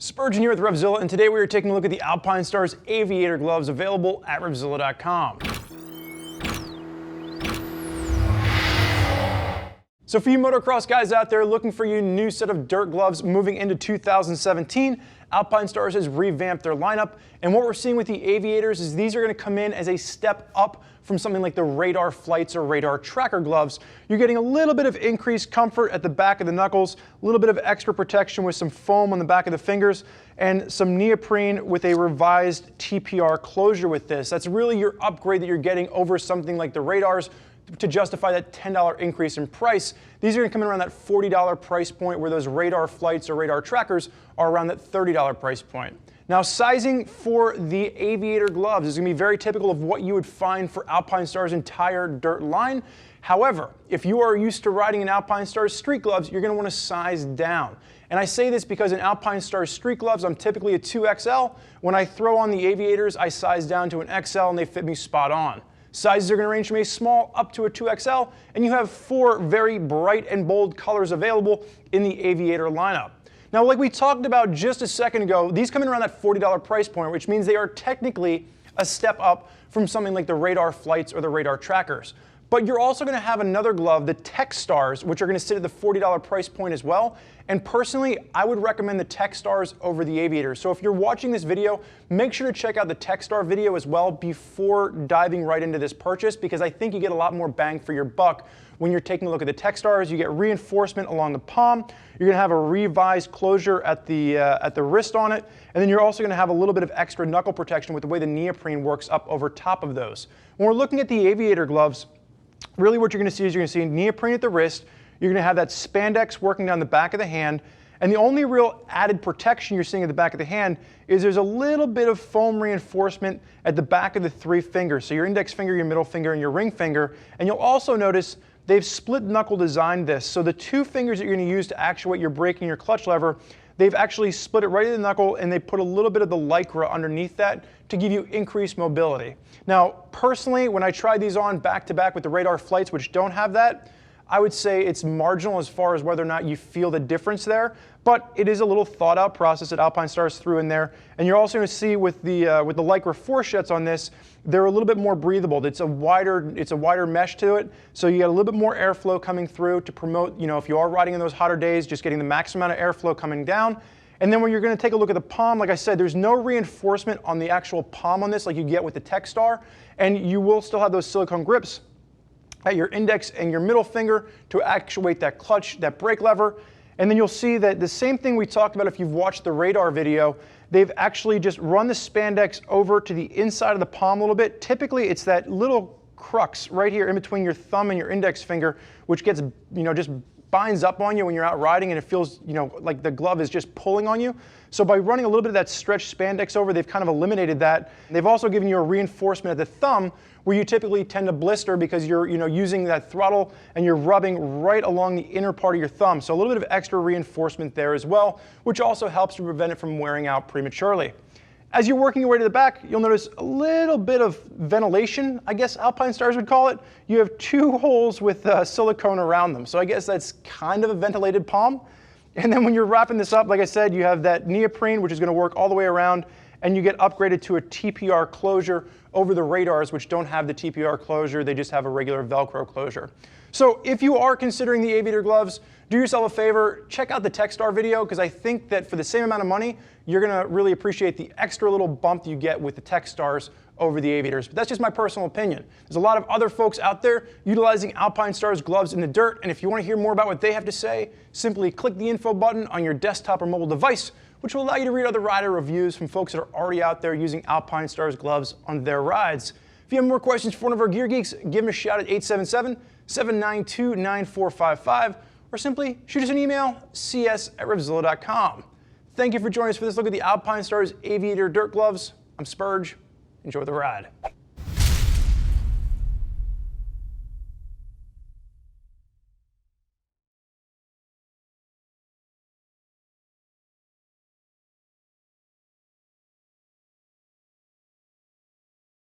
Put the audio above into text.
Spurgeon here with RevZilla, and today we are taking a look at the Alpinestars Aviator Gloves available at RevZilla.com. So for you motocross guys out there looking for your new set of dirt gloves moving into 2017, Alpinestars has revamped their lineup, and what we're seeing with the Aviators is these are going to come in as a step up from something like the Radar Flights or Radar Tracker gloves. You're getting a little bit of increased comfort at the back of the knuckles, a little bit of extra protection with some foam on the back of the fingers, and some neoprene with a revised TPR closure with this. That's really your upgrade that you're getting over something like the Radars to justify that $10 increase in price. These are going to come in around that $40 price point, where those Radar Flights or Radar Trackers are around that $30 price point. Now, sizing for the Aviator gloves is going to be very typical of what you would find for Alpinestars' entire dirt line. However, if you are used to riding in Alpinestars street gloves, you're going to want to size down. And I say this because in Alpinestars street gloves, I'm typically a 2XL. When I throw on the Aviators, I size down to an XL and they fit me spot on. Sizes are going to range from a small up to a 2XL, and you have 4 very bright and bold colors available in the Aviator lineup. Now, like we talked about just a second ago, these come in around that $40 price point, which means they are technically a step up from something like the Radar Flights or the Radar Trackers. But you're also going to have another glove, the Stars, which are going to sit at the $40 price point as well. And personally, I would recommend the Stars over the Aviators. So if you're watching this video, make sure to check out the Star video as well before diving right into this purchase, because I think you get a lot more bang for your buck when you're taking a look at the Stars. You get reinforcement along the palm. You're going to have a revised closure at the wrist on it. And then you're also going to have a little bit of extra knuckle protection with the way the neoprene works up over top of those. When we're looking at the Aviator gloves, really what you're going to see is you're going to see neoprene at the wrist. You're going to have that spandex working down the back of the hand. And the only real added protection you're seeing at the back of the hand is there's a little bit of foam reinforcement at the back of the 3 fingers. So your index finger, your middle finger, and your ring finger. And you'll also notice they've split knuckle designed this. So the 2 fingers that you're going to use to actuate your brake and your clutch lever, they've actually split it right in the knuckle, and they put a little bit of the Lycra underneath that to give you increased mobility. Now, personally, when I tried these on back to back with the Radar Flights, which don't have that, I would say it's marginal as far as whether or not you feel the difference there, but it is a little thought out process that Alpinestars threw in there. And you're also going to see with the Lycra fourchettes on this, they're a little bit more breathable. It's a wider mesh to it, so you get a little bit more airflow coming through to promote, if you are riding in those hotter days, just getting the max amount of airflow coming down. And then when you're going to take a look at the palm, like I said, there's no reinforcement on the actual palm on this like you get with the Star, and you will still have those silicone grips at your index and your middle finger to actuate that clutch, that brake lever. And then you'll see that the same thing we talked about if you've watched the Radar video, they've actually just run the spandex over to the inside of the palm a little bit. Typically, it's that little crux right here in between your thumb and your index finger, which gets, just binds up on you when you're out riding, and it feels, like the glove is just pulling on you. So by running a little bit of that stretched spandex over, they've kind of eliminated that. They've also given you a reinforcement at the thumb, where you typically tend to blister because you're, using that throttle and you're rubbing right along the inner part of your thumb. So a little bit of extra reinforcement there as well, which also helps to prevent it from wearing out prematurely. As you're working your way to the back, you'll notice a little bit of ventilation, I guess Alpinestars would call it. You have 2 holes with silicone around them. So I guess that's kind of a ventilated palm. And then when you're wrapping this up, like I said, you have that neoprene, which is going to work all the way around, and you get upgraded to a TPR closure over the Radars, which don't have the TPR closure. They just have a regular Velcro closure. So if you are considering the Aviator gloves, do yourself a favor, check out the Star video, because I think that for the same amount of money, you're going to really appreciate the extra little bump you get with the Stars over the Aviators. But that's just my personal opinion. There's a lot of other folks out there utilizing Alpinestars gloves in the dirt, and if you want to hear more about what they have to say, simply click the info button on your desktop or mobile device, which will allow you to read other rider reviews from folks that are already out there using Alpinestars gloves on their rides. If you have more questions for one of our gear geeks, give them a shout at 877-792-9455, or simply shoot us an email, cs@RevZilla.com. Thank you for joining us for this look at the Alpinestars Aviator Dirt Gloves. I'm Spurge. Enjoy the ride.